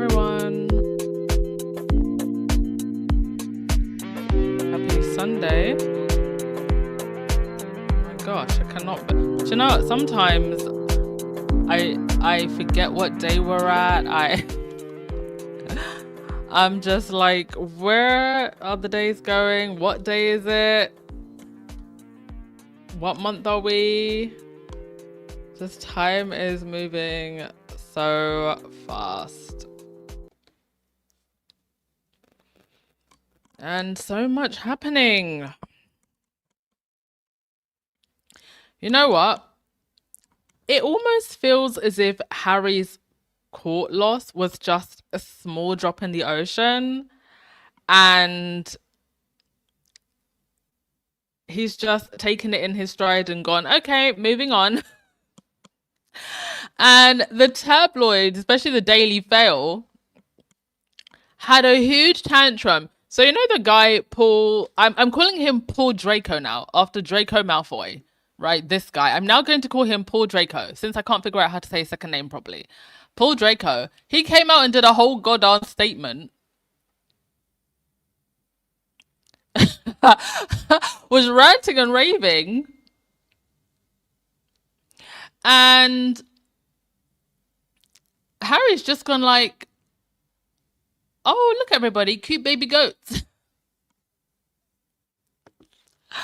everyone. Happy Sunday. Oh my gosh, I cannot. Do you know what? Sometimes I forget what day we're at. I'm just like, where are the days going? What day is it? What month are we? This time is moving so fast. And so much happening. You know what? It almost feels as if Harry's court loss was just a small drop in the ocean. And he's just taken it in his stride and gone, okay, moving on. And the tabloids, especially the Daily Fail, had a huge tantrum. So you know the guy, Paul, I'm calling him Paul Draco now, after Draco Malfoy, right? This guy. I'm now going to call him Paul Draco, since I can't figure out how to say his second name properly. Paul Draco, he came out and did a whole goddamn statement. Was ranting and raving. And Harry's just gone like, oh, look everybody, cute baby goats. And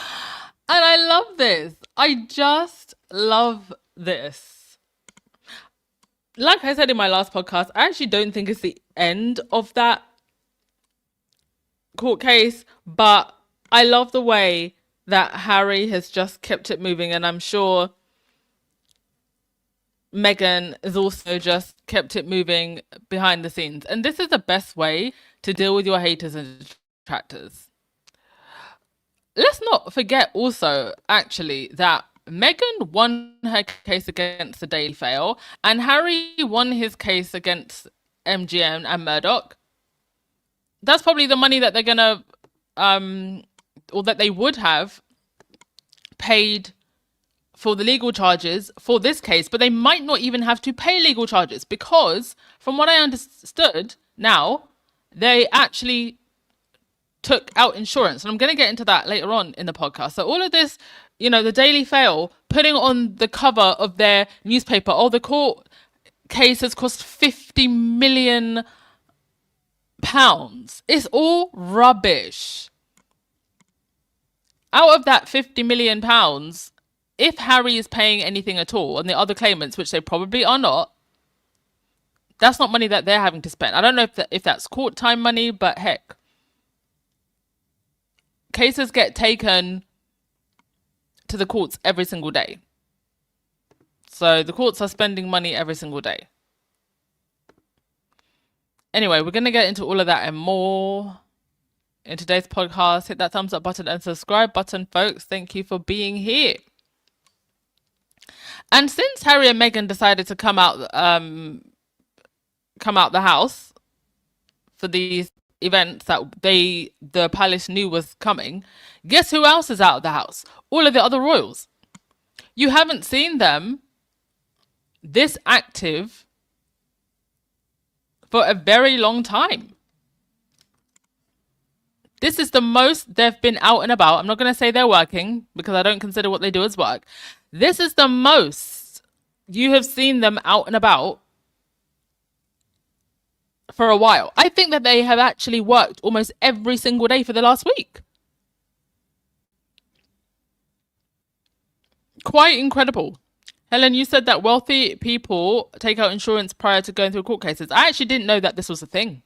I love this. I just love this. Like I said in my last podcast, I actually don't think it's the end of that court case, but I love the way that Harry has just kept it moving, and I'm sure Meghan has also just kept it moving behind the scenes. And this is the best way to deal with your haters and detractors. Let's not forget also, actually, that Meghan won her case against the Daily Fail and Harry won his case against MGM and Murdoch. That's probably the money that they're going to, or that they would have paid for the legal charges for this case, but they might not even have to pay legal charges because, from what I understood now, they actually took out insurance. And I'm going to get into that later on in the podcast. So all of this, you know, the Daily Fail putting on the cover of their newspaper, oh, the court case has cost £50 million. It's all rubbish. Out of that £50 million, if Harry is paying anything at all and the other claimants, which they probably are not, that's not money that they're having to spend. I don't know if that's court time money, but heck, cases get taken to the courts every single day. So the courts are spending money every single day. Anyway, we're going to get into all of that and more in today's podcast. Hit that thumbs up button and subscribe button, folks. Thank you for being here. And since Harry and Meghan decided to come out the house for these events that the palace knew was coming, guess who else is out of the house? All of the other royals. You haven't seen them this active for a very long time. This is the most they've been out and about. I'm not going to say they're working because I don't consider what they do as work. This is the most you have seen them out and about for a while. I think that they have actually worked almost every single day for the last week. Quite incredible. Helen, you said that wealthy people take out insurance prior to going through court cases. I actually didn't know that this was a thing.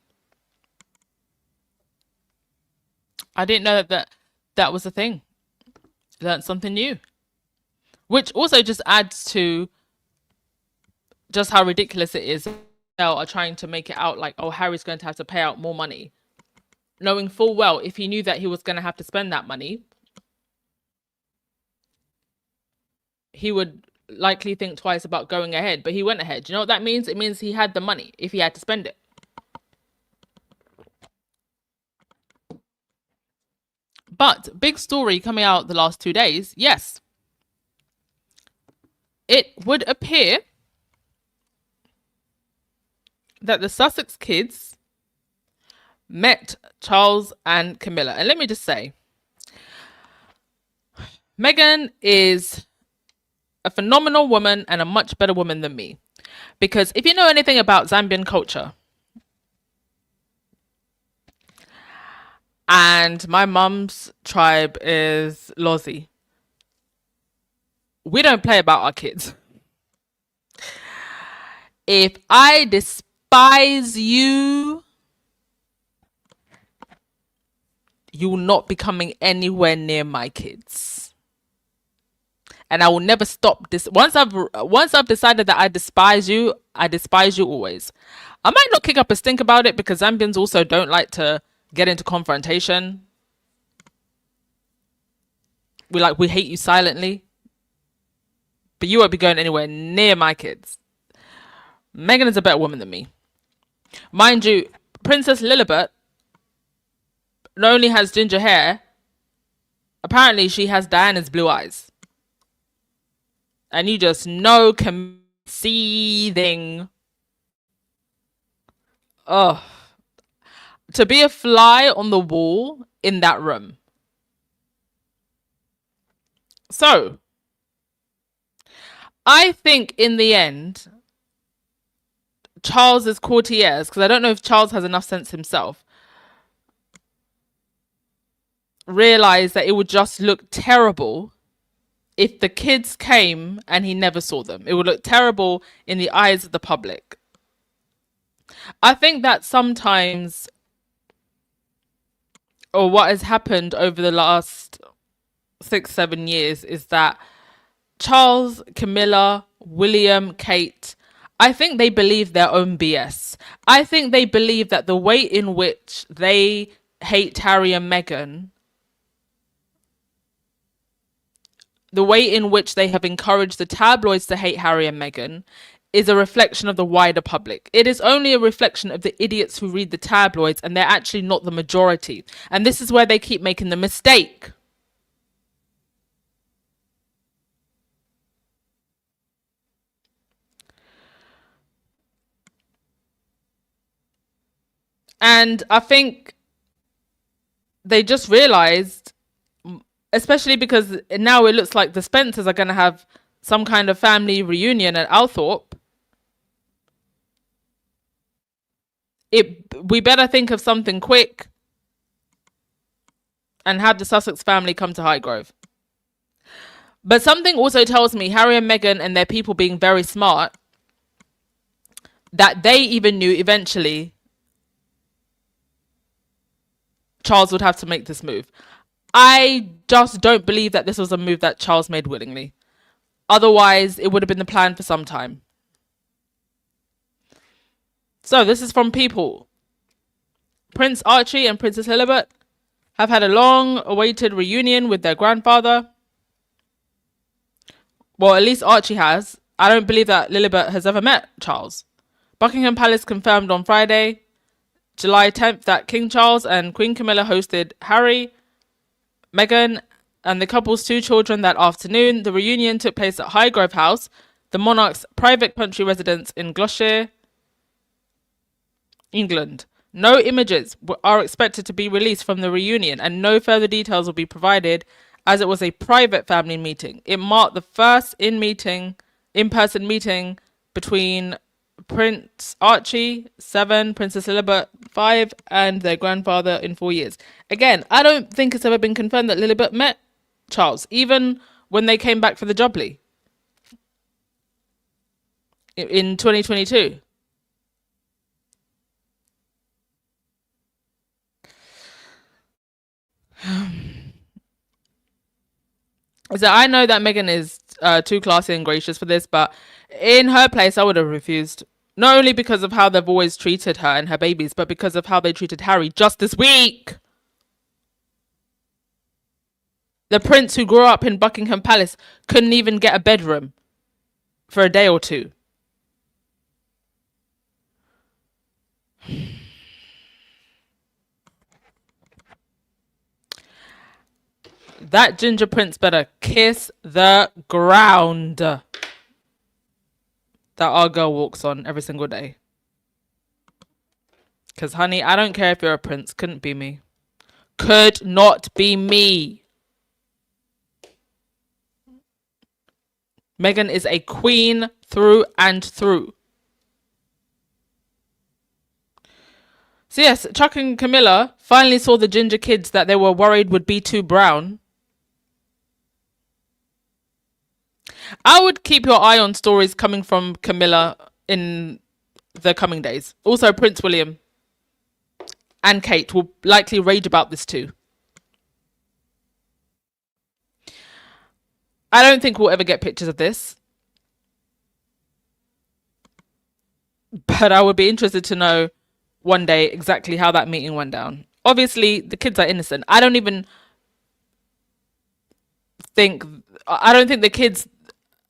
I didn't know that was a thing. Learned something new. Which also just adds to just how ridiculous it is. They are trying to make it out like, oh, Harry's going to have to pay out more money. Knowing full well, if he knew that he was going to have to spend that money, he would likely think twice about going ahead. But he went ahead. Do you know what that means? It means he had the money if he had to spend it. But big story coming out the last 2 days. Yes. It would appear that the Sussex kids met Charles and Camilla. And let me just say, Meghan is a phenomenal woman and a much better woman than me. Because if you know anything about Zambian culture, and my mum's tribe is Lozi, we don't play about our kids. If I despise you, you will not be coming anywhere near my kids. And I will never stop this. Once I've decided that I despise you always. I might not kick up a stink about it because Zambians also don't like to get into confrontation. We hate you silently. But you won't be going anywhere near my kids. Meghan is a better woman than me. Mind you, Princess Lilibet not only has ginger hair, apparently she has Diana's blue eyes. And you just know seething. Ugh. To be a fly on the wall in that room. So, I think in the end, Charles's courtiers, because I don't know if Charles has enough sense himself, realized that it would just look terrible if the kids came and he never saw them. It would look terrible in the eyes of the public. I think that sometimes, or what has happened over the last 6-7 years, is that Charles, Camilla, William, Kate, I think they believe their own BS. I think they believe that the way in which they hate Harry and Meghan, the way in which they have encouraged the tabloids to hate Harry and Meghan, is a reflection of the wider public. It is only a reflection of the idiots who read the tabloids, and they're actually not the majority. And this is where they keep making the mistake. And I think they just realized, especially because now it looks like the Spencers are going to have some kind of family reunion at Althorpe. We better think of something quick and have the Sussex family come to Highgrove. But something also tells me Harry and Meghan and their people being very smart, that they even knew eventually Charles would have to make this move. I just don't believe that this was a move that Charles made willingly. Otherwise, it would have been the plan for some time. So this is from people. Prince Archie and Princess Lilibet have had a long-awaited reunion with their grandfather. Well, at least Archie has. I don't believe that Lilibet has ever met Charles. Buckingham Palace confirmed on Friday, July 10th, that King Charles and Queen Camilla hosted Harry, Meghan, and the couple's 2 children that afternoon. The reunion took place at Highgrove House, the monarch's private country residence in Gloucestershire, England. No images are expected to be released from the reunion, and no further details will be provided, as it was a private family meeting. It marked the first in-person meeting between Prince Archie, 7, Princess Lilibet, 5, and their grandfather in 4 years. Again, I don't think it's ever been confirmed that Lilibet met Charles, even when they came back for the Jubilee in 2022. So I know that Meghan is too classy and gracious for this, but in her place, I would have refused. Not only because of how they've always treated her and her babies, but because of how they treated Harry just this week. The prince who grew up in Buckingham Palace couldn't even get a bedroom for a day or two. That ginger prince better kiss the ground that our girl walks on every single day. Because, honey, I don't care if you're a prince. Couldn't be me. Could not be me. Meghan is a queen through and through. So yes, Chuck and Camilla finally saw the ginger kids that they were worried would be too brown. I would keep your eye on stories coming from Camilla in the coming days. Also, Prince William and Kate will likely rage about this too. I don't think we'll ever get pictures of this. But I would be interested to know one day exactly how that meeting went down. Obviously, the kids are innocent. I don't think the kids,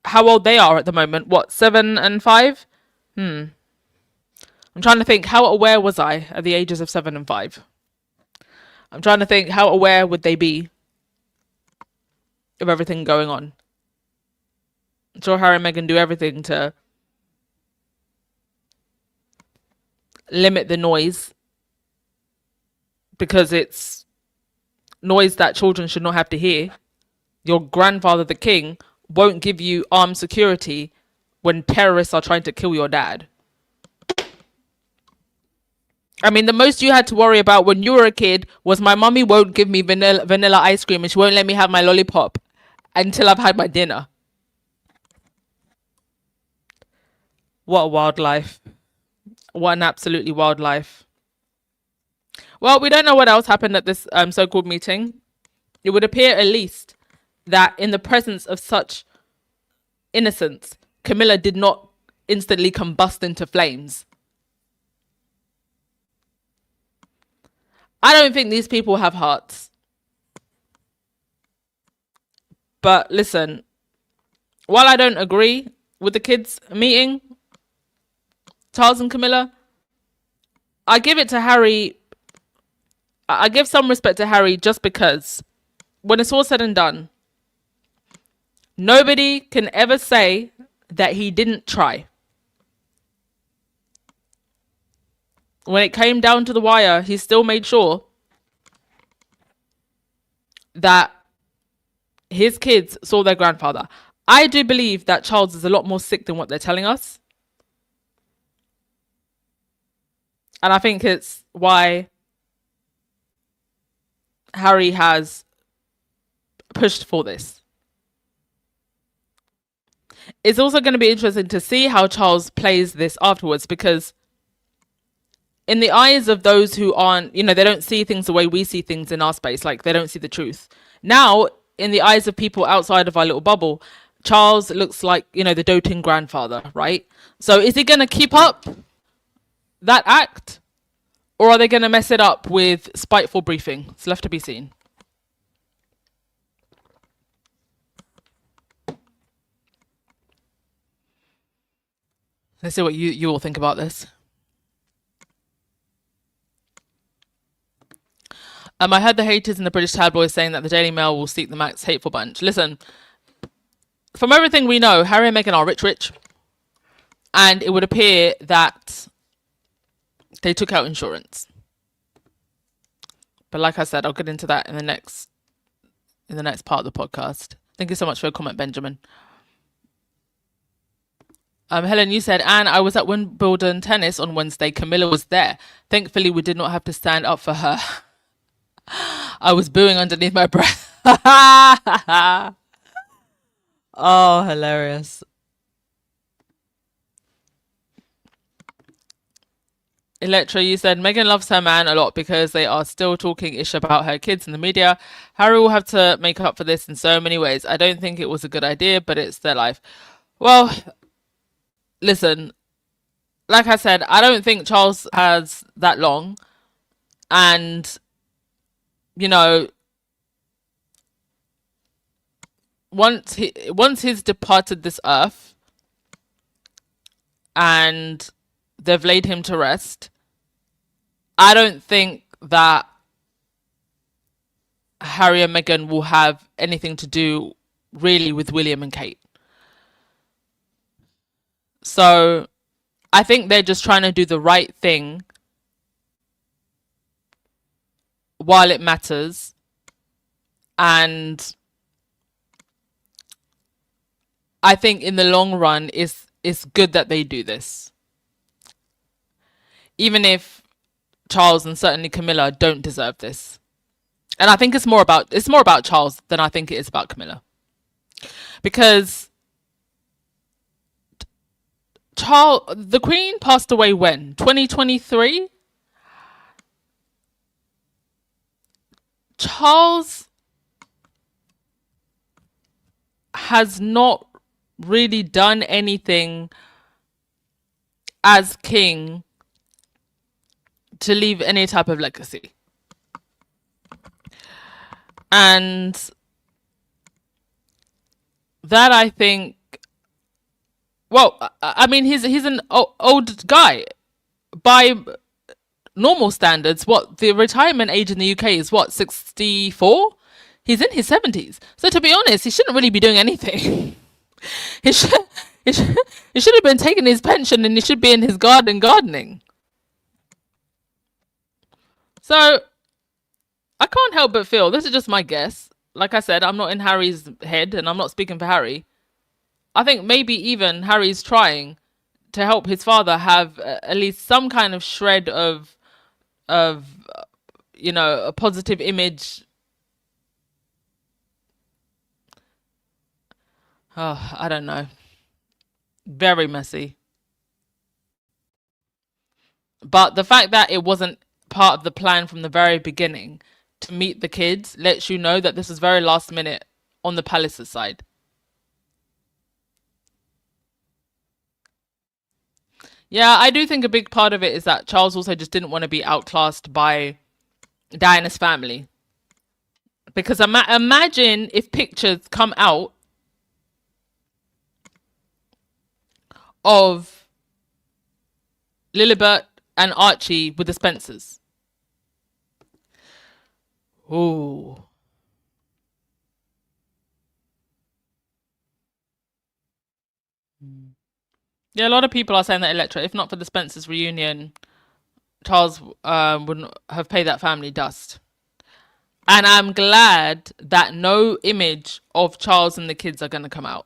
how old they are at the moment. What, 7 and 5? I'm trying to think, how aware was I at the ages of 7 and 5? I'm trying to think, how aware would they be of everything going on? I'm sure Harry and Meghan do everything to limit the noise, because it's noise that children should not have to hear. Your grandfather, the king, won't give you armed security when terrorists are trying to kill your dad. I mean, the most you had to worry about when you were a kid was my mummy won't give me vanilla ice cream and she won't let me have my lollipop until I've had my dinner. What a wild life. What an absolutely wild life. Well, we don't know what else happened at this so-called meeting. It would appear at least that in the presence of such innocence, Camilla did not instantly combust into flames. I don't think these people have hearts. But listen, while I don't agree with the kids meeting, Charles and Camilla, I give it to Harry. I give some respect to Harry just because when it's all said and done, nobody can ever say that he didn't try. When it came down to the wire, he still made sure that his kids saw their grandfather. I do believe that Charles is a lot more sick than what they're telling us. And I think it's why Harry has pushed for this. It's also going to be interesting to see how Charles plays this afterwards, because in the eyes of those who aren't, they don't see things the way we see things in our space, like they don't see the truth. Now, in the eyes of people outside of our little bubble, Charles looks like, the doting grandfather, right? So is he going to keep up that act? Or are they going to mess it up with spiteful briefing? It's left to be seen. Let's see what you all think about this. I heard the haters in the British tabloids saying that the Daily Mail will seek the Max hateful bunch. Listen, from everything we know, Harry and Meghan are rich. And it would appear that they took out insurance. But like I said, I'll get into that in the next part of the podcast. Thank you so much for your comment, Benjamin. Helen, you said, Anne, I was at Wimbledon tennis on Wednesday. Camilla was there. Thankfully, we did not have to stand up for her. I was booing underneath my breath. Oh, hilarious. Electra, you said, Meghan loves her man a lot because they are still talking ish about her kids in the media. Harry will have to make up for this in so many ways. I don't think it was a good idea, but it's their life. Well, listen, like I said, I don't think Charles has that long. And, once he's departed this earth and they've laid him to rest, I don't think that Harry and Meghan will have anything to do really with William and Kate. So I think they're just trying to do the right thing while it matters. And I think in the long run, it's good that they do this. Even if Charles and certainly Camilla don't deserve this. And I think it's more about Charles than I think it is about Camilla. Because the Queen passed away when? 2023? Charles has not really done anything as king to leave any type of legacy. And that, I think, well, I mean, he's an old guy. By normal standards, what the retirement age in the UK is, what, 64? He's in his 70s. So to be honest, he shouldn't really be doing anything. he should have been taking his pension, and he should be in his garden gardening. So I can't help but feel, this is just my guess. Like I said, I'm not in Harry's head, and I'm not speaking for Harry. I think maybe even Harry's trying to help his father have at least some kind of shred of a positive image. Oh, I don't know. Very messy. But the fact that it wasn't part of the plan from the very beginning to meet the kids lets you know that this was very last minute on the palace's side. Yeah, I do think a big part of it is that Charles also just didn't want to be outclassed by Diana's family. Because imagine if pictures come out of Lilibet and Archie with the Spencers. Ooh. Yeah, a lot of people are saying that Electra, if not for the Spencers reunion, Charles wouldn't have paid that family dust. And I'm glad that no image of Charles and the kids are going to come out.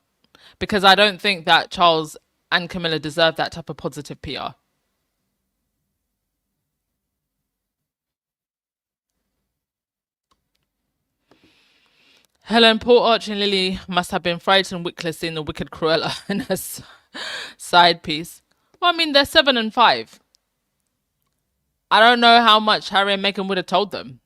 Because I don't think that Charles and Camilla deserve that type of positive PR. Helen, poor Archie and Lily must have been frightened witless seeing the wicked Cruella in her side piece. Well, I mean, they're 7 and 5. I don't know how much Harry and Meghan would have told them.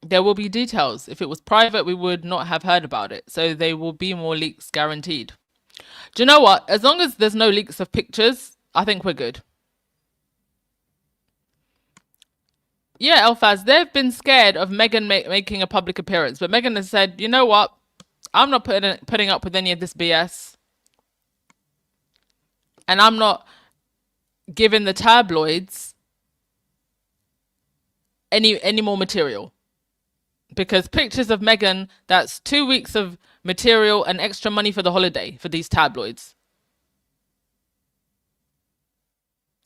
There will be details. If it was private, we would not have heard about it. So there will be more leaks guaranteed. Do you know what? As long as there's no leaks of pictures, I think we're good. Yeah, Elfaz, they've been scared of Meghan making a public appearance. But Meghan has said, you know what? I'm not putting up with any of this BS. And I'm not giving the tabloids any more material. Because pictures of Meghan, that's 2 weeks of material and extra money for the holiday for these tabloids.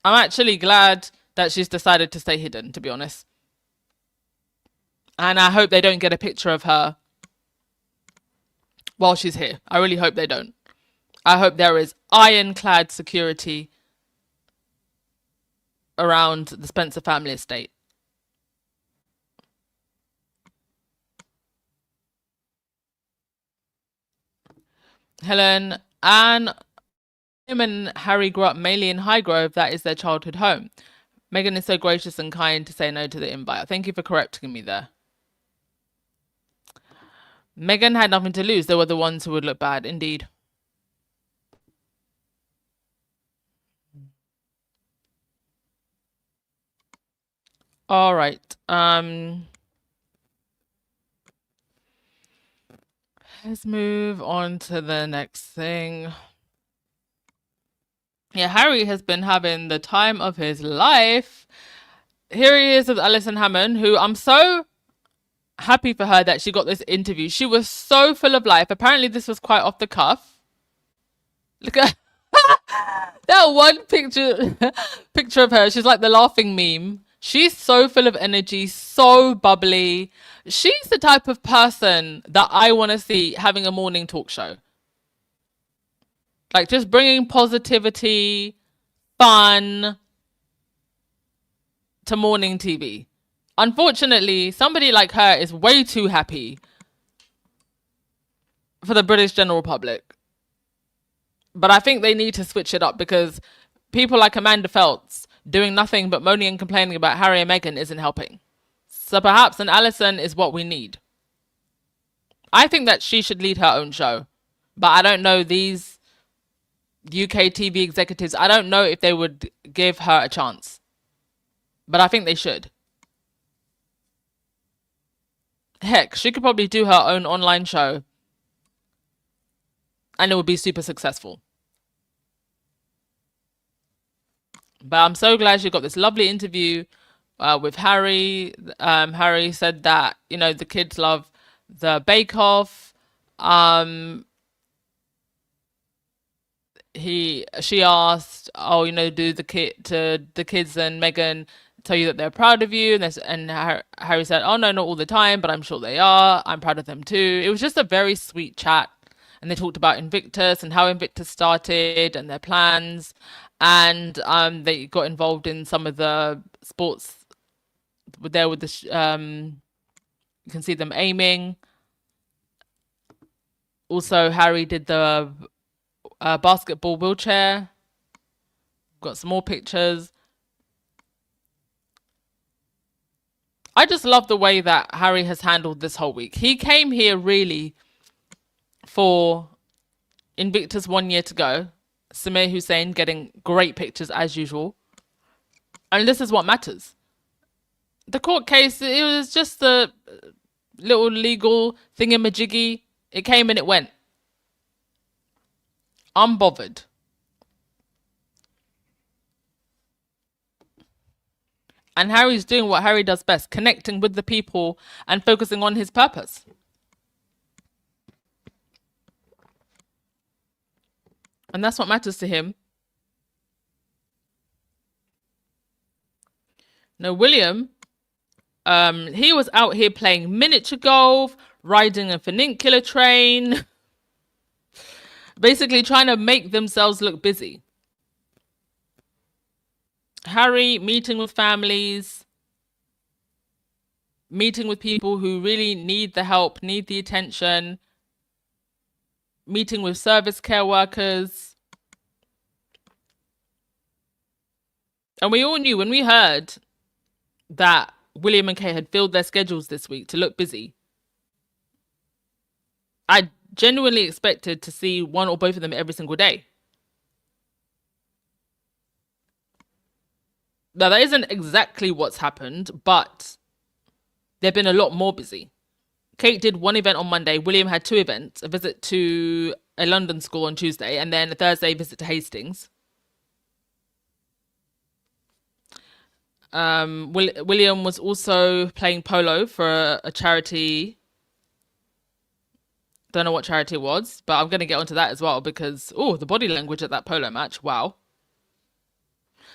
I'm actually glad that she's decided to stay hidden, to be honest. And I hope they don't get a picture of her while she's here. I really hope they don't. I hope there is ironclad security around the Spencer family estate. Helen, Anne, him and Harry grew up mainly in Highgrove. That is their childhood home. Meghan is so gracious and kind to say no to the invite. Thank you for correcting me there. Meghan had nothing to lose. They were the ones who would look bad, indeed. All right. Let's move on to the next thing. Yeah, Harry has been having the time of his life. Here he is with Alison Hammond, who I'm so happy for her that she got this interview. She was so full of life. Apparently this was quite off the cuff. Look at That one picture picture of her, she's like the laughing meme. She's so full of energy, so bubbly. She's the type of person that I want to see having a morning talk show. Like just bringing positivity, fun to morning TV. Unfortunately, somebody like her is way too happy for the British general public. But I think they need to switch it up because people like Amanda Feltz doing nothing but moaning and complaining about Harry and Meghan isn't helping. So perhaps an Alison is what we need. I think that she should lead her own show. But I don't know these UK TV executives. I don't know if they would give her a chance. But I think they should. Heck, she could probably do her own online show. And it would be super successful. But I'm so glad she got this lovely interview with Harry. Harry said that, you know, the kids love the Bake Off. She asked, oh, you know, do the kids and Meghan tell you that they're proud of you? And Harry said, oh no, not all the time, but I'm sure they are. I'm proud of them too. It was just a very sweet chat. And they talked about Invictus and how Invictus started and their plans. And they got involved in some of the sports there with the you can see them aiming. Also, Harry did the basketball wheelchair. Got some more pictures. I just love the way that Harry has handled this whole week. He came here really for Invictus 1 year to go. Samir Hussein getting great pictures as usual. And this is what matters. The court case, it was just a little legal thingamajiggy. It came and it went. Unbothered. And Harry's doing what Harry does best, connecting with the people and focusing on his purpose. And that's what matters to him. Now, William, he was out here playing miniature golf, riding a funicular train, basically trying to make themselves look busy. Harry meeting with families, meeting with people who really need the help, need the attention, meeting with service care workers. And we all knew when we heard that William and Kate had filled their schedules this week to look busy. I genuinely expected to see one or both of them every single day. Now, that isn't exactly what's happened, but they've been a lot more busy. Kate did one event on Monday. William had two events, a visit to a London school on Tuesday, and then a Thursday visit to Hastings. William was also playing polo for a charity. Don't know what charity it was, but I'm going to get onto that as well because, oh, the body language at that polo match. Wow.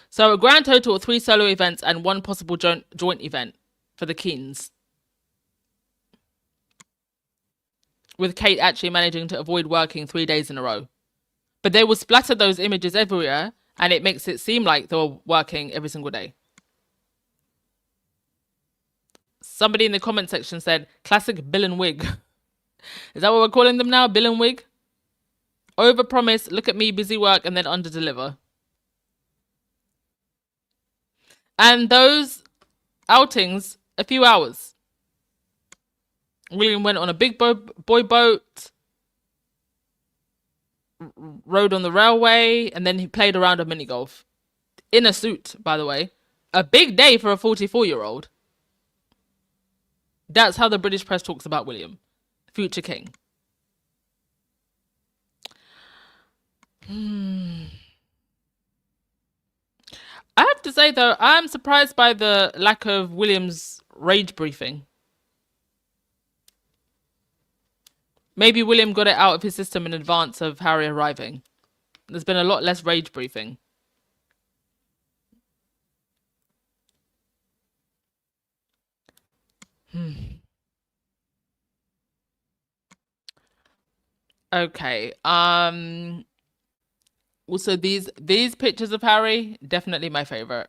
So a grand total of 3 solo events and 1 possible joint event for the Keens. With Kate actually managing to avoid working 3 days in a row. But they will splatter those images everywhere and it makes it seem like they were working every single day. Somebody in the comment section said, classic Bill and Wig. Is that what we're calling them now? Bill and Wig? Overpromise, look at me, busy work, and then underdeliver. And those outings, a few hours. William went on a big boy boat, rode on the railway, and then he played around a mini golf. In a suit, by the way. A big day for a 44-year-old. That's how the British press talks about William. Future king. I have to say, though, I'm surprised by the lack of William's rage briefing. Maybe William got it out of his system in advance of Harry arriving. There's been a lot less rage briefing. Okay. Also, these pictures of Harry, definitely my favorite.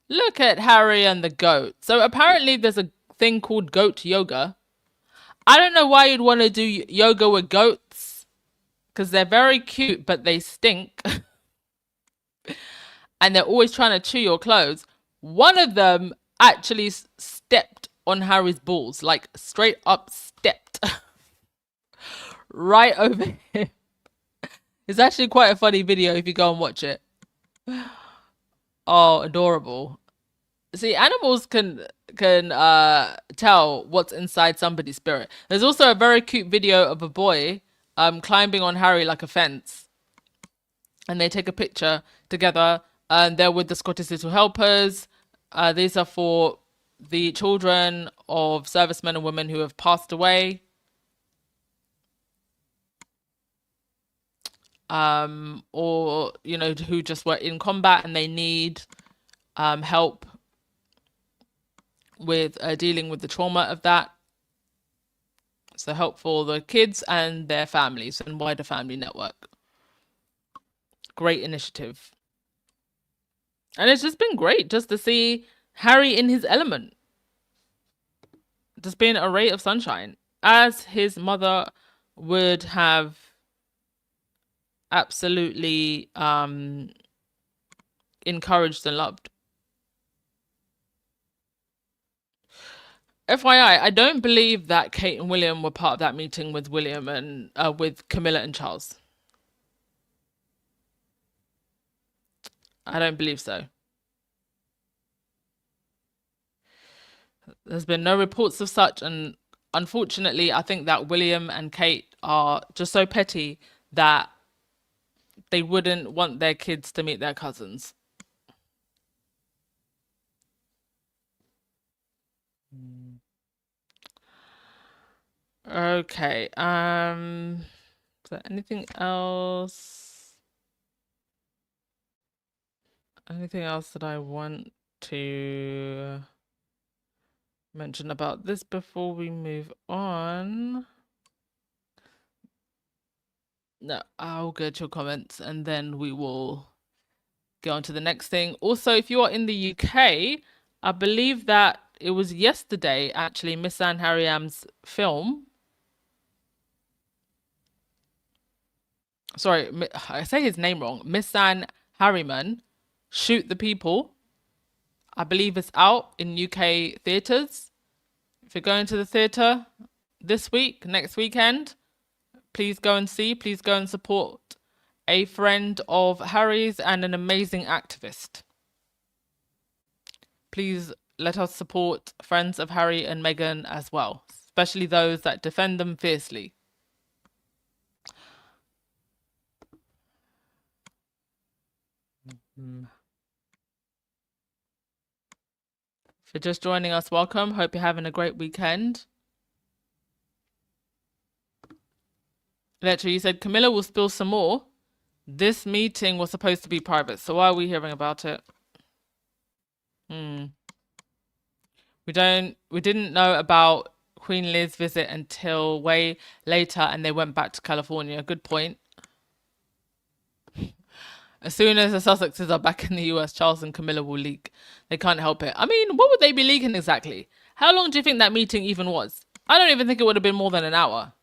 Look at Harry and the goat. So apparently there's a thing called goat yoga. I don't know why you'd want to do yoga with goats, because they're very cute, but they stink. And they're always trying to chew your clothes. One of them actually stepped on Harry's balls, like straight up stepped right over him. It's actually quite a funny video if you go and watch it. Oh, adorable. See, animals can tell what's inside somebody's spirit. There's also a very cute video of a boy climbing on Harry like a fence, and they take a picture together, and they're with the Scottish Little Helpers. These are for the children of servicemen and women who have passed away. Or, you know, who just were in combat and they need help with dealing with the trauma of that. So help for the kids and their families and wider family network. Great initiative. And it's just been great just to see Harry in his element. Just being a ray of sunshine, as his mother would have absolutely encouraged and loved. FYI, I don't believe that Kate and William were part of that meeting with William and with Camilla and Charles. I don't believe so. There's been no reports of such, and unfortunately, I think that William and Kate are just so petty that they wouldn't want their kids to meet their cousins. Okay. Is there anything else? Anything else that I want to mention about this before we move on? No, I'll go to your comments and then we will go on to the next thing. Also, if you are in the UK, I believe that it was yesterday, actually, Miss-Anne Harriam's film. Sorry, I say his name wrong. Miss-Anne Harriman, Shoot the People. I believe it's out in UK theatres. If you're going to the theatre this week, next weekend, please go and see. Please go and support a friend of Harry's and an amazing activist. Please let us support friends of Harry and Meghan as well, especially those that defend them fiercely. If you're just joining us, welcome. Hope you're having a great weekend. Literally, you said Camilla will spill some more. This meeting was supposed to be private, so why are we hearing about it? We didn't know about Queen Liz's visit until way later, and they went back to California. Good point. As soon as the Sussexes are back in the US, Charles and Camilla will leak. They can't help it. I mean, what would they be leaking exactly? How long do you think that meeting even was? I don't even think it would have been more than an hour.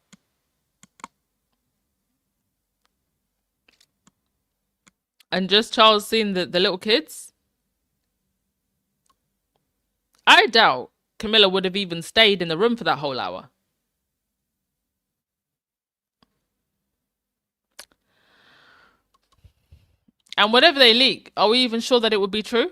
And just Charles seeing the little kids? I doubt Camilla would have even stayed in the room for that whole hour. And whatever they leak, are we even sure that it would be true?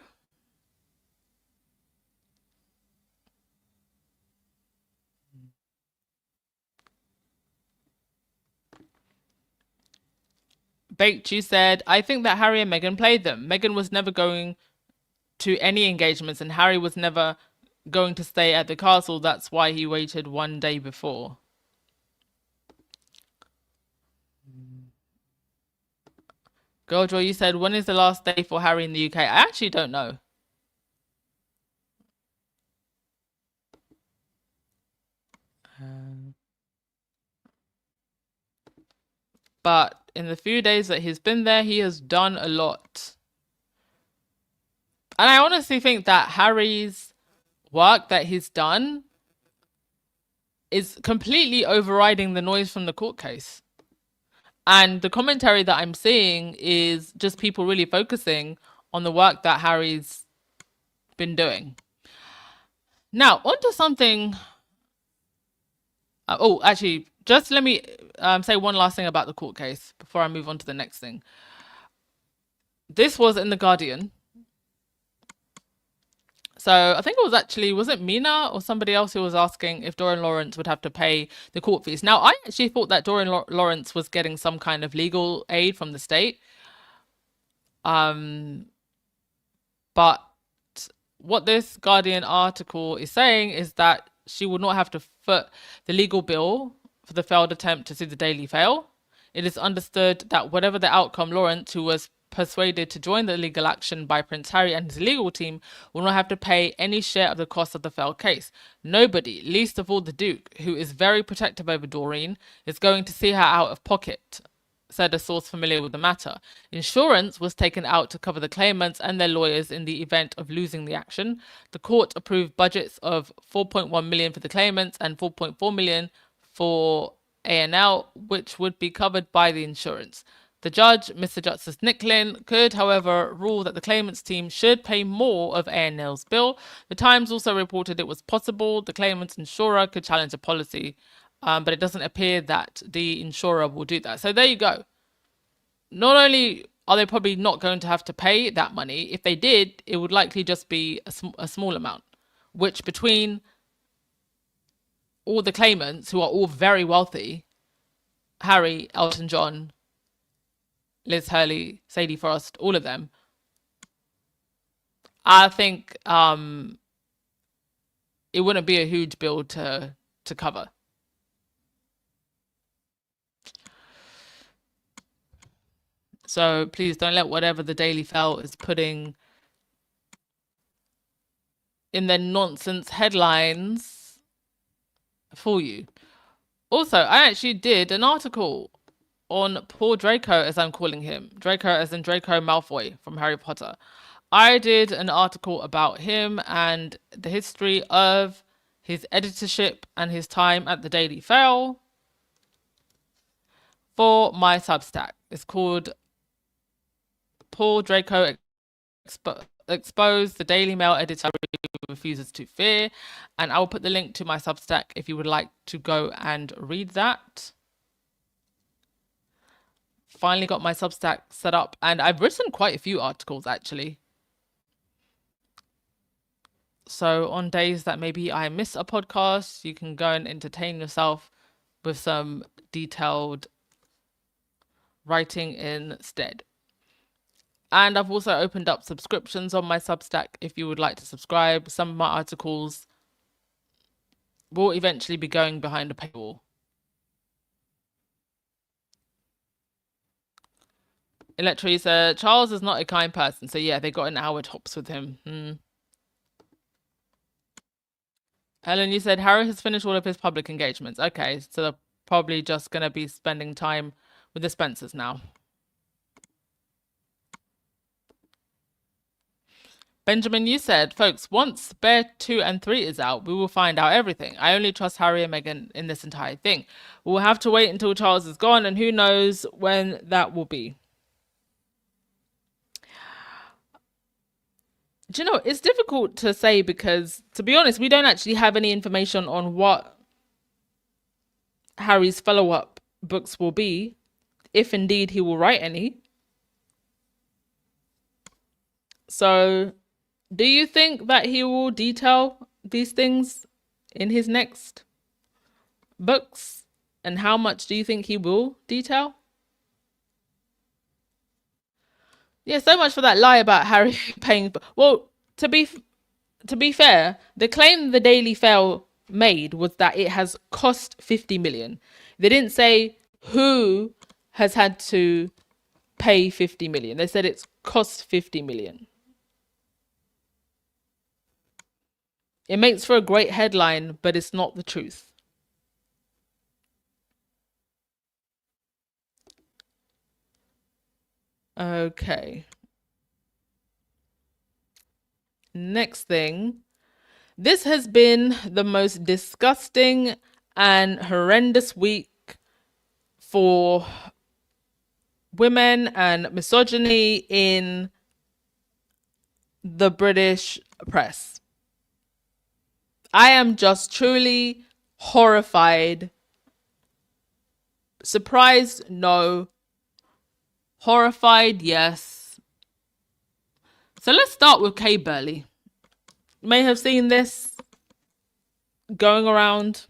Baked, you said, I think that Harry and Meghan played them. Meghan was never going to any engagements and Harry was never going to stay at the castle. That's why he waited one day before. Girljoy, you said, when is the last day for Harry in the UK? I actually don't know. But in the few days that he's been there, he has done a lot. And I honestly think that Harry's work that he's done is completely overriding the noise from the court case. And the commentary that I'm seeing is just people really focusing on the work that Harry's been doing. Now, onto something. Actually, just let me say one last thing about the court case before I move on to the next thing. This was in The Guardian. So I think it was it Mina or somebody else who was asking if Dorian Lawrence would have to pay the court fees. Now, I actually thought that Dorian Lawrence was getting some kind of legal aid from the state. But what this Guardian article is saying is that she would not have to foot the legal bill for the failed attempt to sue the Daily Mail. It is understood that whatever the outcome, Lawrence, who was persuaded to join the legal action by Prince Harry and his legal team, will not have to pay any share of the cost of the failed case. Nobody, least of all the Duke, who is very protective over Doreen, is going to see her out of pocket, said a source familiar with the matter. Insurance was taken out to cover the claimants and their lawyers in the event of losing the action. The court approved budgets of $4.1 million for the claimants and $4.4 million for A&L, which would be covered by the insurance. The judge, Mr. Justice Nicklin, could, however, rule that the claimants' team should pay more of A&L's bill. The Times also reported it was possible the claimants' insurer could challenge a policy, but it doesn't appear that the insurer will do that. So there you go. Not only are they probably not going to have to pay that money, if they did, it would likely just be a small amount, which between all the claimants, who are all very wealthy, Harry, Elton John, Liz Hurley, Sadie Frost, all of them, I think it wouldn't be a huge bill to cover. So please don't let whatever the Daily Mail is putting in their nonsense headlines fool you. Also, I actually did an article on poor Draco, as I'm calling him. Draco as in Draco Malfoy from Harry Potter. I did an article about him and the history of his editorship and his time at the Daily Mail for my Substack. It's called Paul Draco Expose the Daily Mail editor refuses to fear, and I'll put the link to my Substack if you would like to go and read that. Finally got my Substack set up, and I've written quite a few articles actually. So on days that maybe I miss a podcast, you can go and entertain yourself with some detailed writing instead. And I've also opened up subscriptions on my Substack if you would like to subscribe. Some of my articles will eventually be going behind a paywall. Electra said, Charles is not a kind person. So yeah, they got an hour tops with him. Helen, you said Harry has finished all of his public engagements. Okay, so they're probably just going to be spending time with the Spencers now. Benjamin, you said, folks, once Bear 2 and 3 is out, we will find out everything. I only trust Harry and Meghan in this entire thing. We'll have to wait until Charles is gone, and who knows when that will be. Do you know, it's difficult to say because, to be honest, we don't actually have any information on what Harry's follow-up books will be, if indeed he will write any. So, do you think that he will detail these things in his next books? And how much do you think he will detail? Yeah, so much for that lie about Harry paying. Well, to be fair, the claim the Daily Mail made was that it has cost 50 million. They didn't say who has had to pay 50 million. They said it's cost 50 million. It makes for a great headline, but it's not the truth. Okay. Next thing. This has been the most disgusting and horrendous week for women and misogyny in the British press. I am just truly horrified. Surprised? No. Horrified? Yes. So let's start with Kay Burley. You may have seen this going around.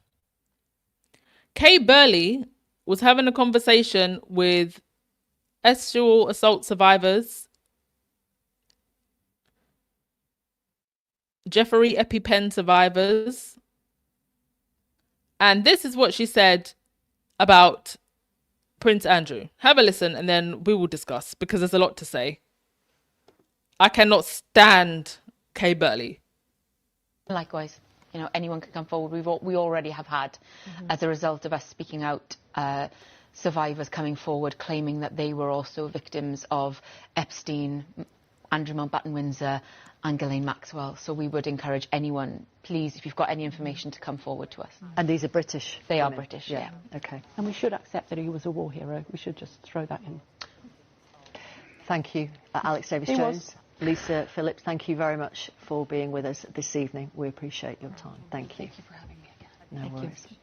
Kay Burley was having a conversation with sexual assault survivors, Jeffrey EpiPen survivors, and this is what she said about Prince Andrew. Have a listen and then we will discuss, because there's a lot to say. I cannot stand Kay Burley. Likewise, anyone can come forward. We already have had, as a result of us speaking out, survivors coming forward claiming that they were also victims of Epstein, Andrew Mountbatten-Windsor and Ghislaine Maxwell. So we would encourage anyone, please, if you've got any information, to come forward to us. And these are British? They are British, yeah. Okay. And we should accept that he was a war hero. We should just throw that in. Thank you, Alex Davis-Jones. Lisa Phillips, thank you very much for being with us this evening. We appreciate your time. Thank you. Thank you for having me again. No Thank worries. You.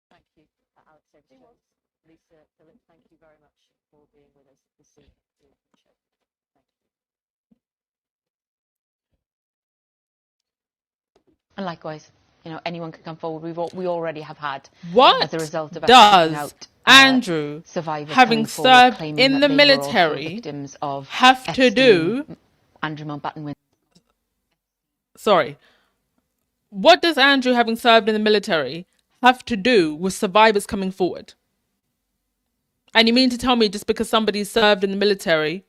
Thank you, Alex Davis-Jones. Lisa Phillips, thank you very much for being with us this evening. We appreciate it. Thank you. And likewise, anyone can come forward. We already have had, What as a result of us does speaking out, Andrew, survivors having coming forward served claiming in that the they were also military, victims of have to Epstein, do? Andrew Mountbatten-Windsor. Sorry. What does Andrew, having served in the military, have to do with survivors coming forward? And you mean to tell me just because somebody served in the military,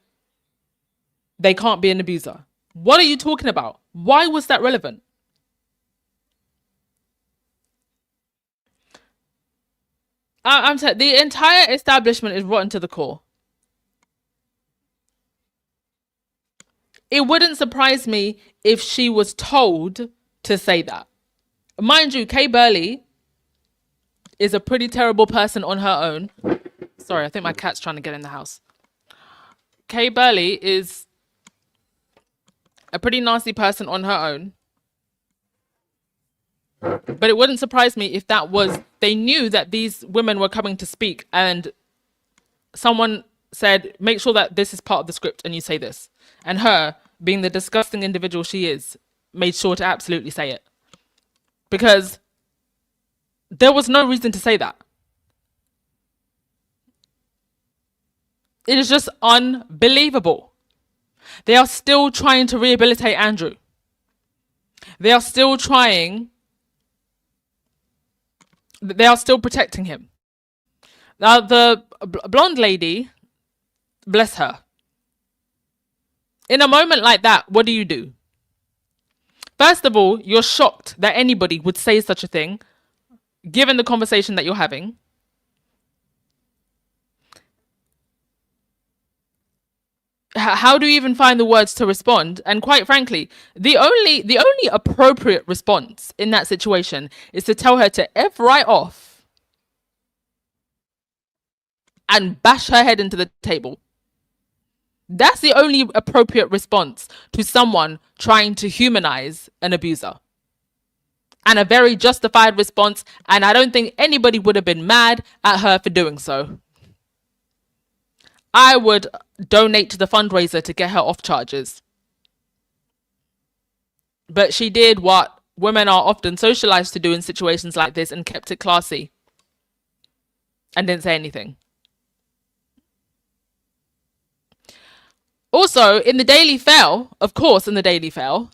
they can't be an abuser? What are you talking about? Why was that relevant? I'm saying the entire establishment is rotten to the core. It wouldn't surprise me if she was told to say that. Mind you, Kay Burley is a pretty terrible person on her own. Sorry, I think my cat's trying to get in the house. Kay Burley is a pretty nasty person on her own. But it wouldn't surprise me if they knew that these women were coming to speak and someone said, make sure that this is part of the script and you say this. And her, being the disgusting individual she is, made sure to absolutely say it. Because there was no reason to say that. It is just unbelievable. They are still trying to rehabilitate Andrew. They are still protecting him. Now, the blonde lady, bless her. In a moment like that, what do? First of all, you're shocked that anybody would say such a thing, given the conversation that you're having. How do you even find the words to respond? And quite frankly, the only appropriate response in that situation is to tell her to F right off and bash her head into the table. That's the only appropriate response to someone trying to humanize an abuser. And a very justified response, and I don't think anybody would have been mad at her for doing so. I would donate to the fundraiser to get her off charges. But she did what women are often socialized to do in situations like this and kept it classy. And didn't say anything. Also, in the Daily Fail, of course, in the Daily Fail,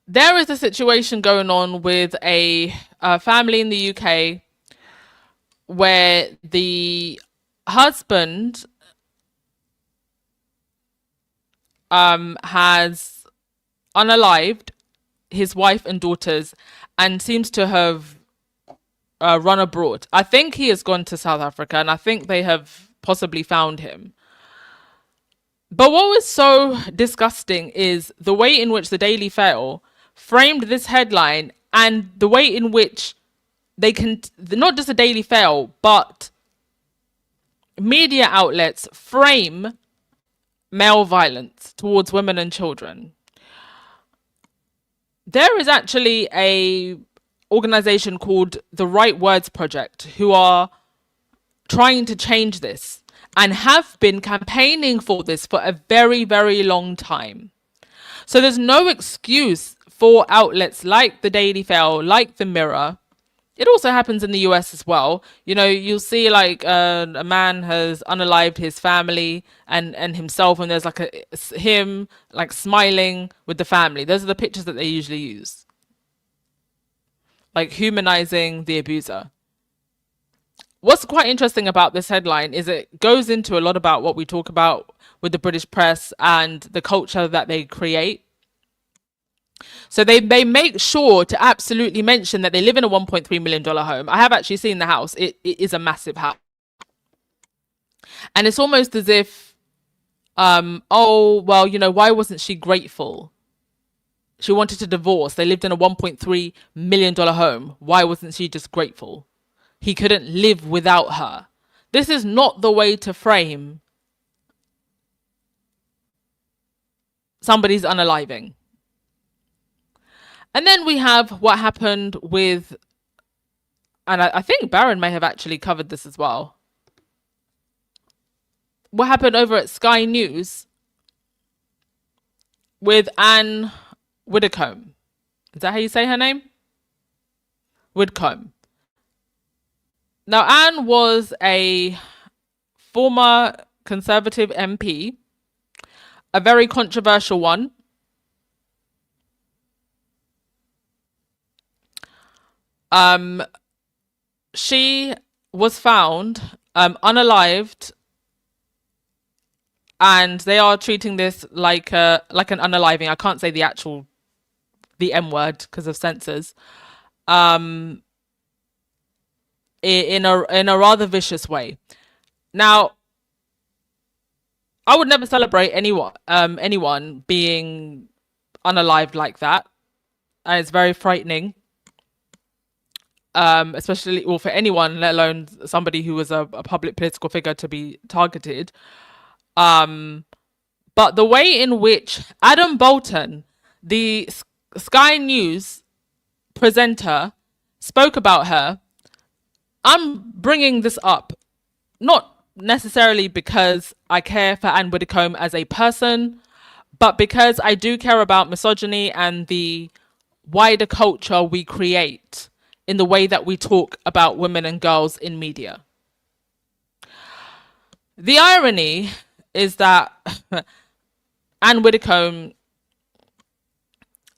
there is a situation going on with a family in the UK where the husband has unalived his wife and daughters and seems to have run abroad. I think he has gone to South Africa, and I think they have possibly found him. But what was so disgusting is the way in which the Daily Mail framed this headline, and the way in which they can, not just the Daily Mail, but media outlets frame male violence towards women and children. There is actually a organization called the Right Words Project who are trying to change this and have been campaigning for this for a very, very long time. So there's no excuse for outlets like the Daily Mail, like the Mirror. It also happens in the US as well. You know, you'll see like a man has unalived his family and himself, and there's like him like smiling with the family. Those are the pictures that they usually use, like humanizing the abuser. What's quite interesting about this headline is it goes into a lot about what we talk about with the British press and the culture that they create. So they make sure to absolutely mention that they live in a $1.3 million home. I have actually seen the house. It is a massive house. And it's almost as if, oh, well, you know, why wasn't she grateful? She wanted to divorce. They lived in a $1.3 million home. Why wasn't she just grateful? He couldn't live without her. This is not the way to frame somebody's unaliving. And then we have what happened with, and I think Baron may have actually covered this as well. What happened over at Sky News with Anne Widdecombe. Is that how you say her name? Widdecombe. Now, Anne was a former Conservative MP, a very controversial one. She was found unalived, and they are treating this like an unaliving. I can't say the M word because of censors. In a rather vicious way. Now, I would never celebrate anyone being unalived like that. And it's very frightening. Especially, or for anyone, let alone somebody who was a public political figure, to be targeted. But the way in which Adam Bolton, the Sky News presenter, spoke about her, I'm bringing this up not necessarily because I care for Anne Widdecombe as a person, but because I do care about misogyny and the wider culture we create in the way that we talk about women and girls in media. The irony is that Anne Widdecombe,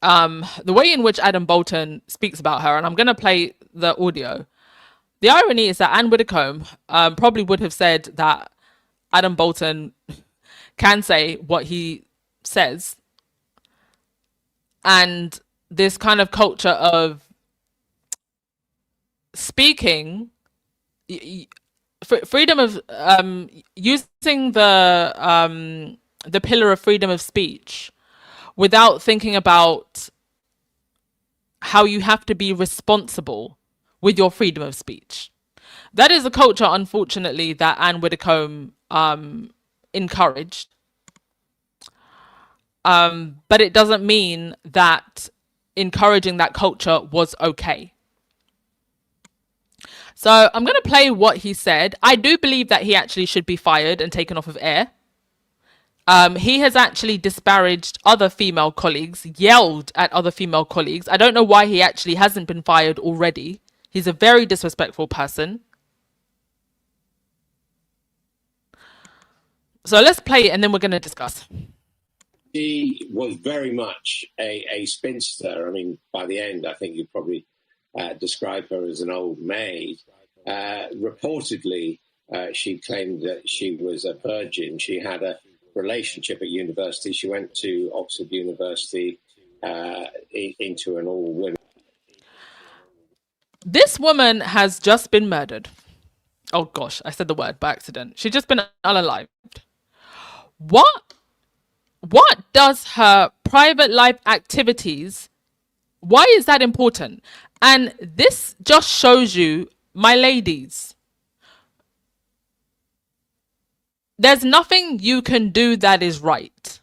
the way in which Adam Bolton speaks about her, and I'm going to play the audio. The irony is that Anne Widdecombe probably would have said that Adam Bolton can say what he says. And this kind of culture of speaking, freedom of using the pillar of freedom of speech without thinking about how you have to be responsible with your freedom of speech. That is a culture, unfortunately, that Anne Widdecombe encouraged. But it doesn't mean that encouraging that culture was okay. So I'm going to play what he said. I do believe that he actually should be fired and taken off of air. He has actually disparaged other female colleagues, yelled at other female colleagues. I don't know why he actually hasn't been fired already. He's a very disrespectful person. So let's play it and then we're going to discuss. She was very much a spinster. I mean, by the end, I think you'd probably describe her as an old maid. Reportedly, she claimed that she was a virgin. She had a relationship at university. She went to Oxford University into an all-women. This woman has just been murdered. Oh gosh, I said the word by accident. She's just been unalived. What does her private life activities, why is that important? And this just shows you, my ladies, there's nothing you can do that is right.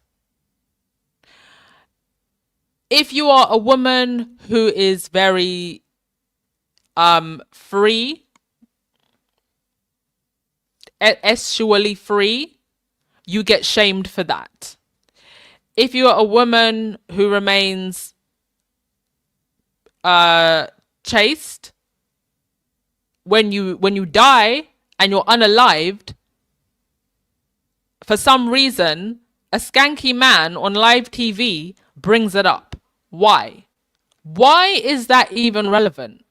If you are a woman who is very free, sexually free, you get shamed for that. If you are a woman who remains chaste, when you die and you're unalived, for some reason, a skanky man on live TV brings it up. Why? Why is that even relevant?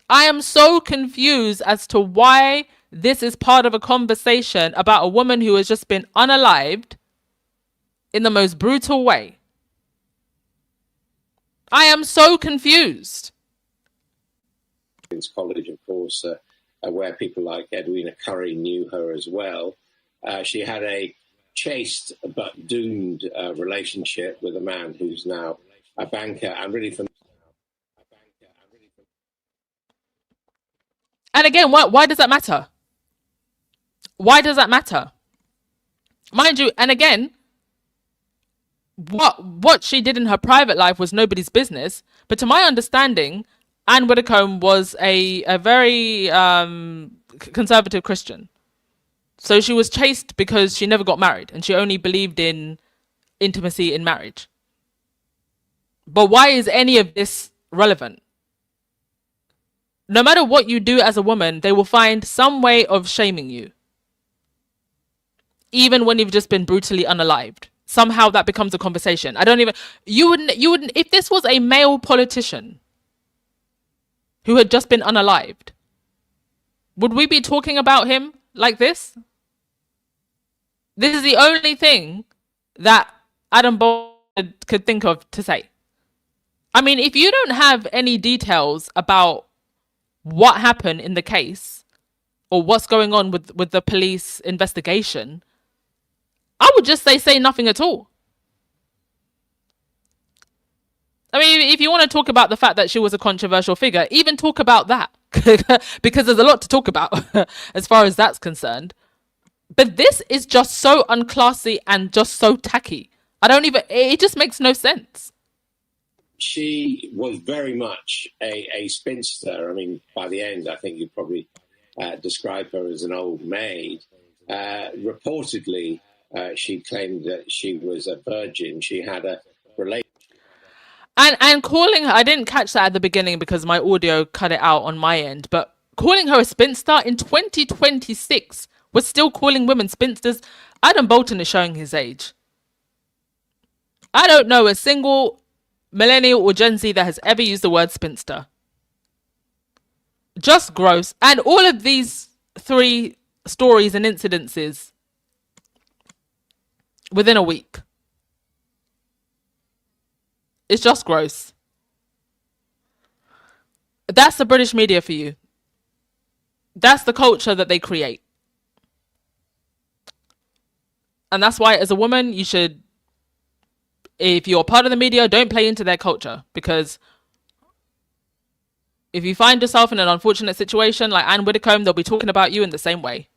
I am so confused as to why this is part of a conversation about a woman who has just been unalived in the most brutal way. I am so confused. College, of course, where people like Edwina Curry knew her as well. She had a chaste but doomed relationship with a man who's now a banker and really from. And again, why does that matter? Why does that matter? Mind you, and again, what she did in her private life was nobody's business. But to my understanding, Anne Widdecombe was a very conservative Christian. So she was chaste because she never got married and she only believed in intimacy in marriage. But why is any of this relevant? No matter what you do as a woman, they will find some way of shaming you. Even when you've just been brutally unalived. Somehow that becomes a conversation. You wouldn't, if this was a male politician who had just been unalived, would we be talking about him like this? This is the only thing that Adam Bolton could think of to say. I mean, if you don't have any details about what happened in the case or what's going on with the police investigation, I would just say nothing at all. I mean, if you want to talk about the fact that she was a controversial figure, even talk about that. Because there's a lot to talk about as far as that's concerned. But this is just so unclassy and just so tacky. It just makes no sense. She was very much a spinster. I mean, by the end, I think you'd probably describe her as an old maid. Reportedly, she claimed that she was a virgin. She had a relationship. And calling her, I didn't catch that at the beginning because my audio cut it out on my end, but calling her a spinster in 2026, we're still calling women spinsters. Adam Bolton is showing his age. I don't know a single millennial or Gen Z that has ever used the word spinster. Just gross. And all of these 3 stories and incidences within a week. It's just gross. That's the British media for you. That's the culture that they create. And that's why, as a woman, you should, if you're part of the media, don't play into their culture. Because if you find yourself in an unfortunate situation like Anne Widdecombe, they'll be talking about you in the same way.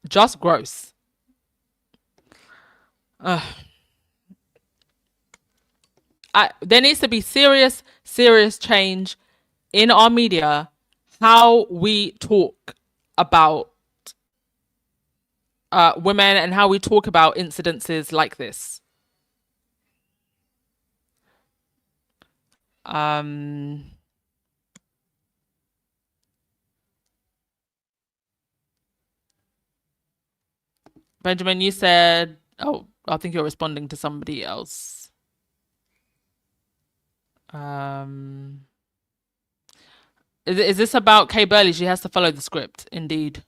Just gross. There needs to be serious change in our media, how we talk about women and how we talk about incidences like this. Benjamin, you said, oh, I think you're responding to somebody else. Is this about Kay Burley? She has to follow the script, indeed.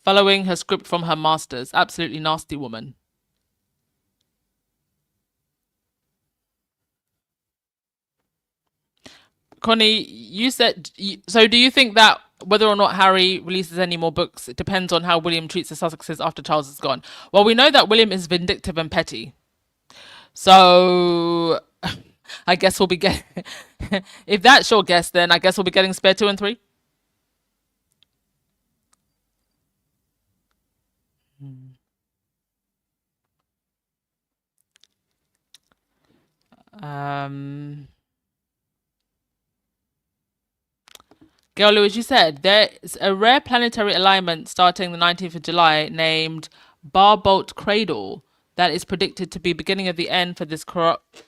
Following her script from her masters. Absolutely nasty woman. Connie, you said, so do you think that whether or not Harry releases any more books, it depends on how William treats the Sussexes after Charles is gone? Well, we know that William is vindictive and petty. So I guess we'll be getting, if that's your guess, then I guess we'll be getting Spare 2 and 3. Gail Lewis, you said there's a rare planetary alignment starting the 19th of July named Barbolt Cradle that is predicted to be beginning of the end for this corrupt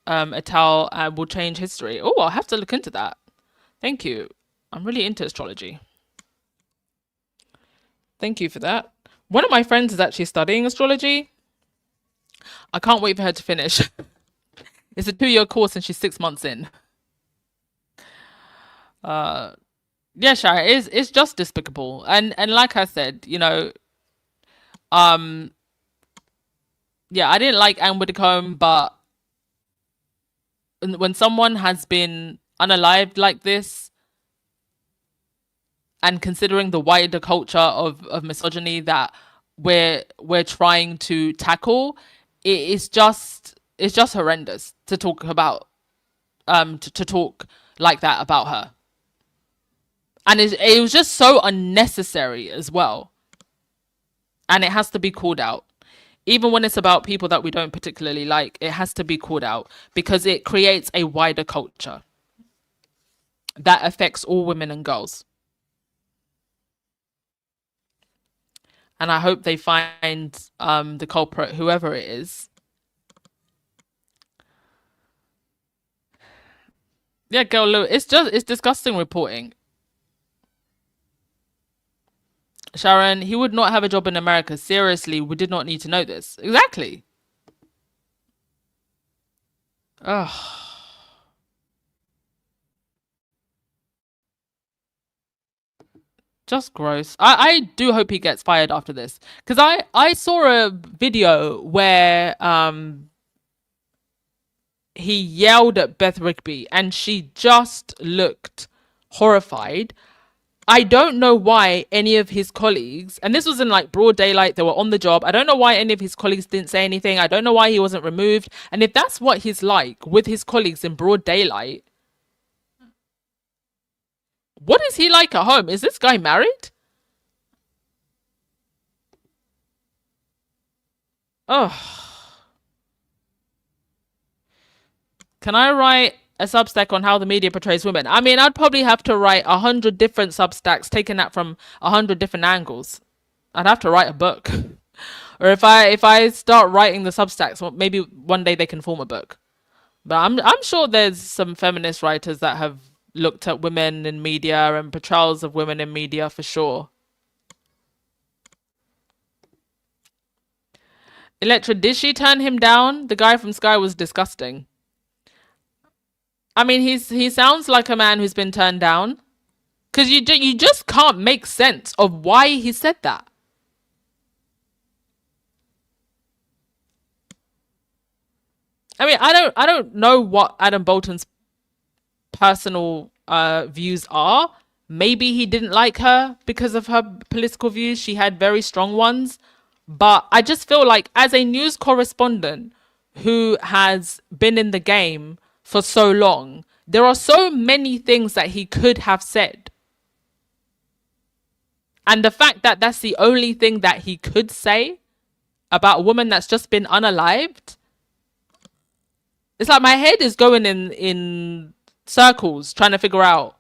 Etal and will change history. Oh, I'll have to look into that. Thank you. I'm really into astrology. Thank you for that. One of my friends is actually studying astrology. I can't wait for her to finish. It's a 2-year course and she's 6 months in. Yeah, Shara, it's just despicable. And like I said, you know, yeah, I didn't like Anne Widdecombe, but when someone has been unalived like this, and considering the wider culture of misogyny that we're trying to tackle, it's just horrendous to talk about to talk like that about her. And it was just so unnecessary as well. And it has to be called out. Even when it's about people that we don't particularly like, it has to be called out because it creates a wider culture that affects all women and girls. And I hope they find the culprit, whoever it is. Yeah, girl, look, it's disgusting reporting. Sharon, he would not have a job in America. Seriously, we did not need to know this. Exactly. Ugh. Just gross. I do hope he gets fired after this. Because I saw a video where he yelled at Beth Rigby and she just looked horrified. I don't know why any of his colleagues, and this was in like broad daylight, they were on the job. I don't know why any of his colleagues didn't say anything. I don't know why he wasn't removed. And if that's what he's like with his colleagues in broad daylight, what is he like at home? Is this guy married? Oh. Can I write a Substack on how the media portrays women? I mean, I'd probably have to write 100 different Substacks, taking that from 100 different angles. I'd have to write a book. Or if I start writing the Substacks, well, maybe one day they can form a book. But I'm sure there's some feminist writers that have looked at women in media and portrayals of women in media for sure. Electra, did she turn him down? The guy from Sky was disgusting. I mean, he sounds like a man who's been turned down. Because you just can't make sense of why he said that. I mean, I don't know what Adam Bolton's personal views are. Maybe he didn't like her because of her political views. She had very strong ones. But I just feel like as a news correspondent who has been in the game for so long, there are so many things that he could have said. And the fact that that's the only thing that he could say about a woman that's just been unalived, it's like my head is going in circles trying to figure out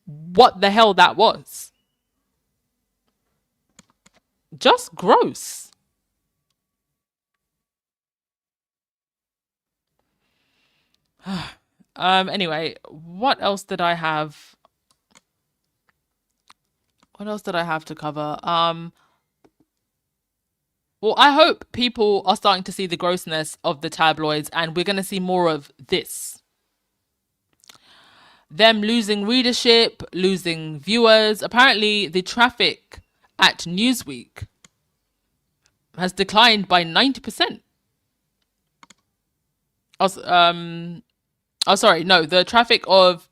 what the hell that was. Just gross. Anyway, what else did I have? What else did I have to cover? Well, I hope people are starting to see the grossness of the tabloids, and we're going to see more of this. Them losing readership, losing viewers. Apparently, the traffic at Newsweek has declined by 90%. The traffic of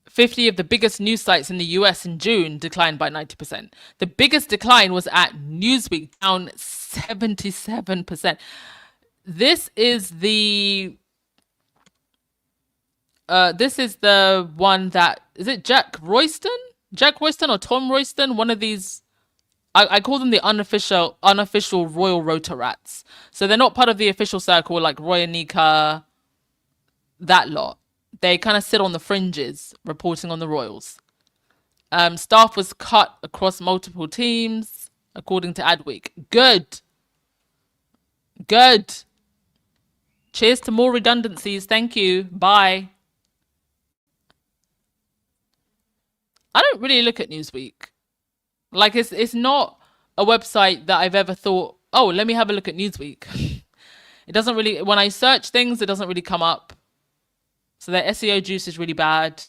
50 of the biggest news sites in the US in June declined by 90%. The biggest decline was at Newsweek, down 77%. This is the one that, is it Jack Royston or Tom Royston? One of these, I call them the unofficial Royal Rota rats. So they're not part of the official circle like Roy and Nika, that lot. They kind of sit on the fringes, reporting on the royals. Staff was cut across multiple teams, according to Adweek. Good. Cheers to more redundancies. Thank you. Bye. I don't really look at Newsweek. Like, it's not a website that I've ever thought, oh, let me have a look at Newsweek. It doesn't really, when I search things, it doesn't really come up. So their SEO juice is really bad.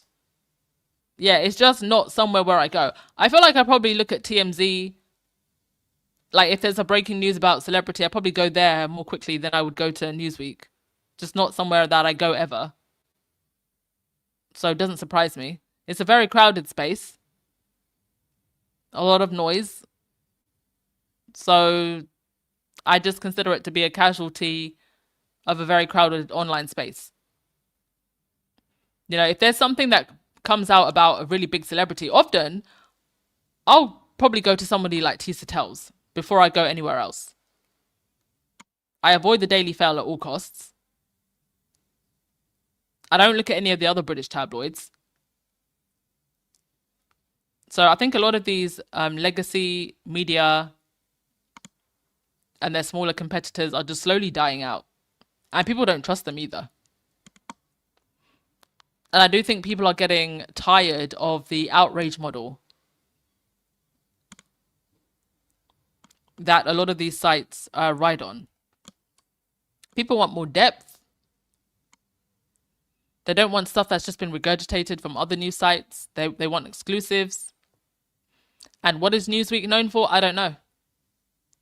Yeah, it's just not somewhere where I go. I feel like I probably look at TMZ. Like, if there's a breaking news about celebrity, I probably go there more quickly than I would go to Newsweek. Just not somewhere that I go ever. So it doesn't surprise me. It's a very crowded space. A lot of noise. So I just consider it to be a casualty of a very crowded online space. You know, if there's something that comes out about a really big celebrity, often I'll probably go to somebody like Tisa Tells before I go anywhere else. I avoid the Daily Fail at all costs. I don't look at any of the other British tabloids. So I think a lot of these legacy media and their smaller competitors are just slowly dying out. And people don't trust them either. And I do think people are getting tired of the outrage model that a lot of these sites ride on. People want more depth. They don't want stuff that's just been regurgitated from other news sites. They want exclusives. And what is Newsweek known for? I don't know.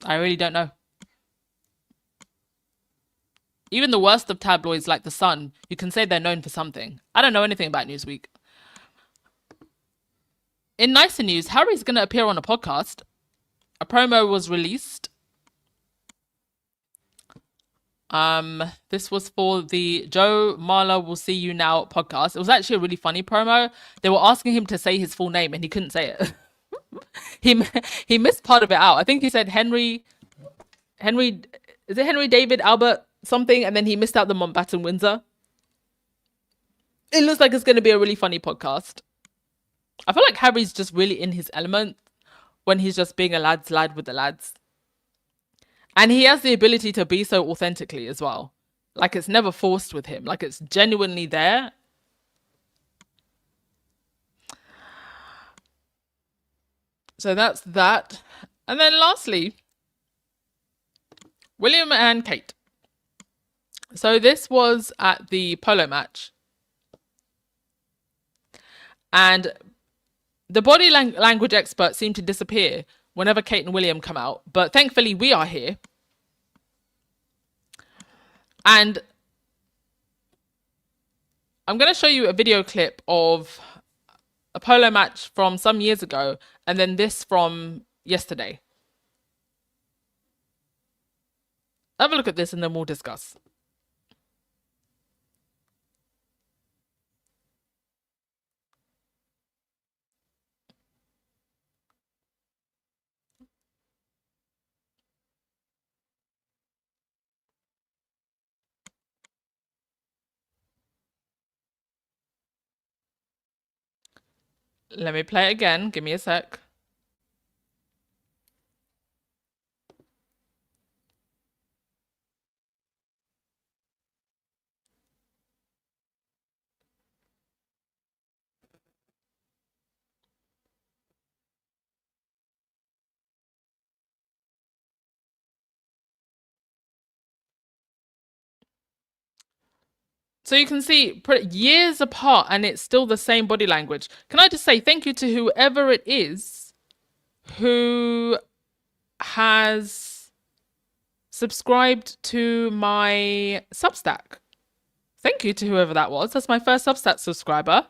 I really don't know. Even the worst of tabloids like The Sun, you can say they're known for something. I don't know anything about Newsweek. In nicer news, Harry's going to appear on a podcast. A promo was released. This was for the Joe Marler Will See You Now podcast. It was actually a really funny promo. They were asking him to say his full name and he couldn't say it. he missed part of it out. I think he said Henry, is it Henry David Albert something? And then he missed out the Mountbatten Windsor. It looks like it's going to be a really funny podcast. I feel like Harry's just really in his element when he's just being a lad's lad with the lads. And he has the ability to be so authentically as well. Like, it's never forced with him. Like, it's genuinely there. So that's that. And then lastly, William and Kate. So this was at the polo match. And the body language experts seem to disappear whenever Kate and William come out. But thankfully, we are here. And I'm going to show you a video clip of a polo match from some years ago, and then this from yesterday. Have a look at this and then we'll discuss. Let me play it again. Give me a sec. So you can see years apart and it's still the same body language. Can I just say thank you to whoever it is who has subscribed to my Substack. Thank you to whoever that was. That's my first Substack subscriber.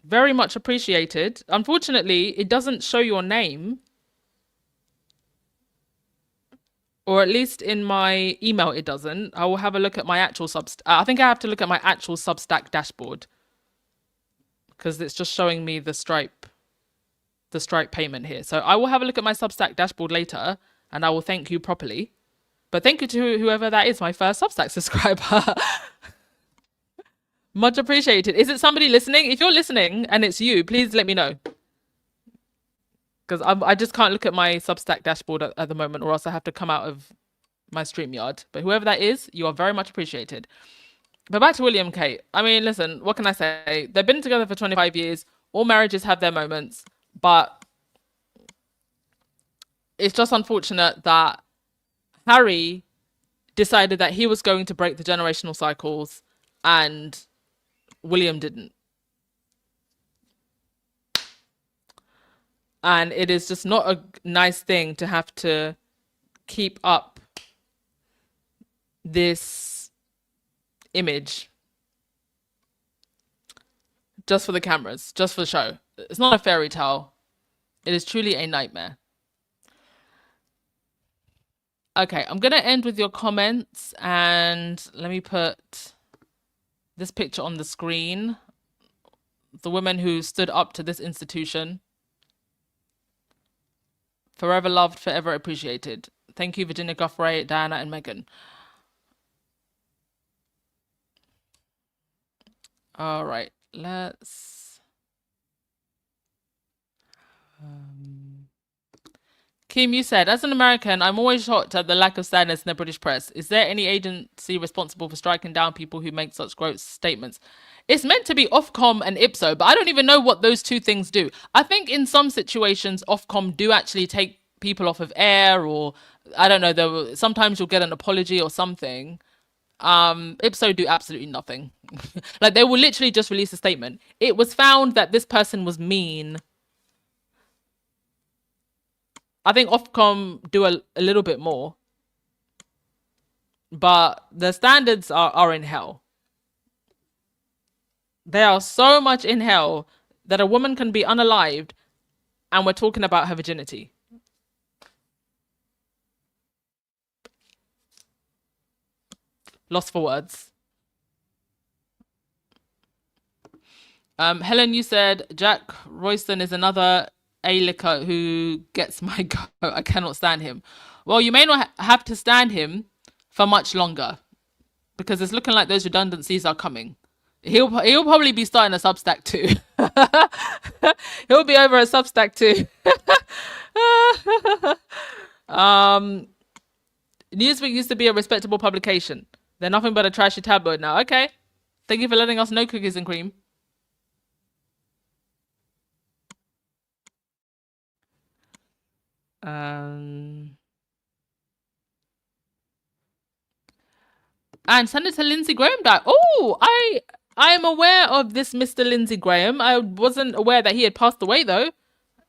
Very much appreciated. Unfortunately, it doesn't show your name. Or at least in my email, it doesn't. I will have a look at my actual Substack. I think I have to look at my actual Substack dashboard. Because it's just showing me the Stripe payment here. So I will have a look at my Substack dashboard later. And I will thank you properly. But thank you to whoever that is, my first Substack subscriber. Much appreciated. Is it somebody listening? If you're listening and it's you, please let me know. Because I just can't look at my Substack dashboard at the moment, or else I have to come out of my StreamYard. But whoever that is, you are very much appreciated. But back to William and Kate. I mean, listen, what can I say? They've been together for 25 years. All marriages have their moments. But it's just unfortunate that Harry decided that he was going to break the generational cycles and William didn't. And it is just not a nice thing to have to keep up this image just for the cameras, just for the show. It's not a fairy tale. It is truly a nightmare. Okay, I'm going to end with your comments and let me put this picture on the screen. The women who stood up to this institution. Forever loved, forever appreciated. Thank you, Virginia Guffray, Diana, and Meghan. All right, let's... Kim, you said, as an American, I'm always shocked at the lack of sadness in the British press. Is there any agency responsible for striking down people who make such gross statements? It's meant to be Ofcom and Ipso, but I don't even know what those two things do. I think in some situations, Ofcom do actually take people off of air, or I don't know, sometimes you'll get an apology or something. Ipso do absolutely nothing. Like, they will literally just release a statement. It was found that this person was mean. I think Ofcom do a little bit more. But the standards are in hell. They are so much in hell that a woman can be unalived and we're talking about her virginity. Lost for words. Helen, you said Jack Royston is another A-licker who gets my goat. I cannot stand him. Well, you may not have to stand him for much longer because it's looking like those redundancies are coming. He'll probably be starting a Substack too. He'll be over a Substack too. Newsweek used to be a respectable publication. They're nothing but a trashy tabloid now. Okay. Thank you for letting us know, Cookies and Cream. And Senator Lindsey Graham died. Oh, I am aware of this Mr. Lindsey Graham. I wasn't aware that he had passed away, though.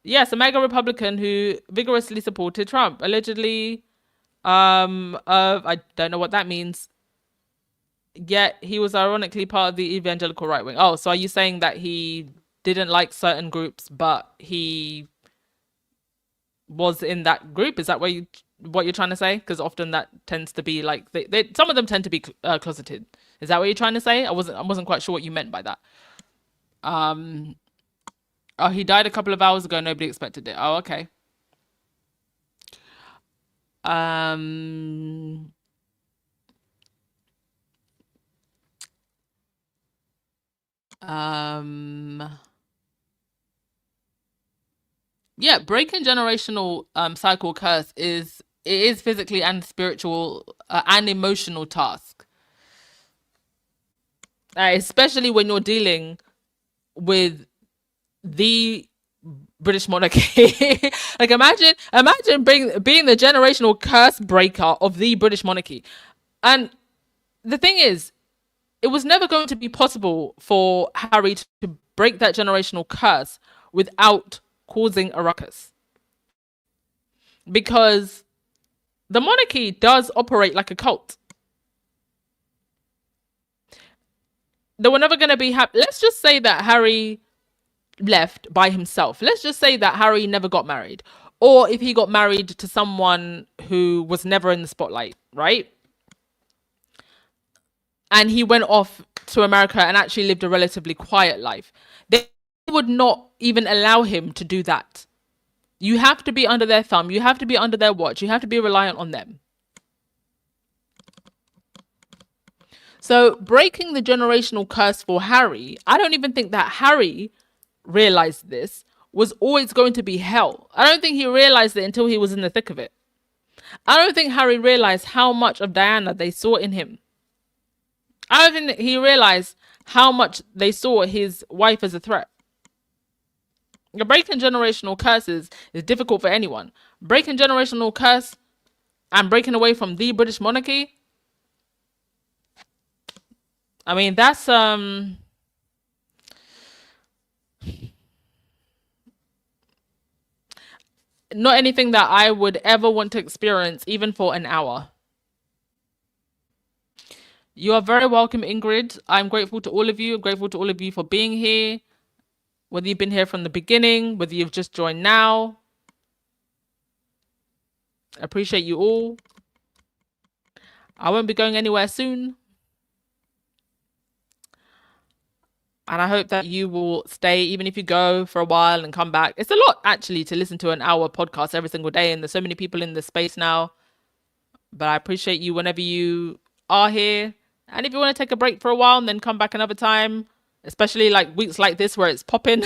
Yes, a MAGA Republican who vigorously supported Trump. Allegedly, I don't know what that means. Yet he was ironically part of the evangelical right wing. Oh, so are you saying that he didn't like certain groups, but he was in that group? Is that what you're trying to say? Because often that tends to be like some of them tend to be closeted. Is that what you're trying to say? I wasn't quite sure what you meant by that. Oh, he died a couple of hours ago. Nobody expected it. Oh, okay. Yeah, breaking generational cycle curse is physically and spiritual and emotional task, especially when you're dealing with the British monarchy. Like, imagine being the generational curse breaker of the British monarchy. And the thing is, it was never going to be possible for Harry to break that generational curse without causing a ruckus. Because the monarchy does operate like a cult. They were never going to be happy. Let's just say that Harry left by himself. Let's just say that Harry never got married. Or if he got married to someone who was never in the spotlight, right? And he went off to America and actually lived a relatively quiet life. They would not even allow him to do that. You have to be under their thumb. You have to be under their watch. You have to be reliant on them. So breaking the generational curse for Harry, I don't even think that Harry realized this, was always going to be hell. I don't think he realized it until he was in the thick of it. I don't think Harry realized how much of Diana they saw in him. I don't think that he realized how much they saw his wife as a threat. Breaking generational curses is difficult for anyone. Breaking generational curse and breaking away from the British monarchy, I mean, that's not anything that I would ever want to experience, even for an hour. You are very welcome, Ingrid. I'm grateful to all of you. I'm grateful to all of you for being here. Whether you've been here from the beginning, whether you've just joined now. I appreciate you all. I won't be going anywhere soon. And I hope that you will stay, even if you go for a while and come back. It's a lot, actually, to listen to an hour podcast every single day. And there's so many people in this space now. But I appreciate you whenever you are here. And if you want to take a break for a while and then come back another time, especially like weeks like this where it's popping,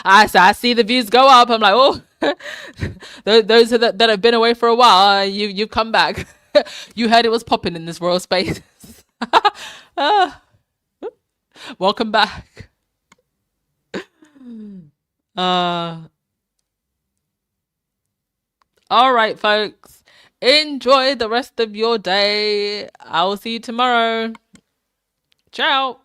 I see the views go up. I'm like, oh, those that have been away for a while, you've come back. You heard it was popping in this royal space. Welcome back. All right, folks. Enjoy the rest of your day. I will see you tomorrow. Ciao.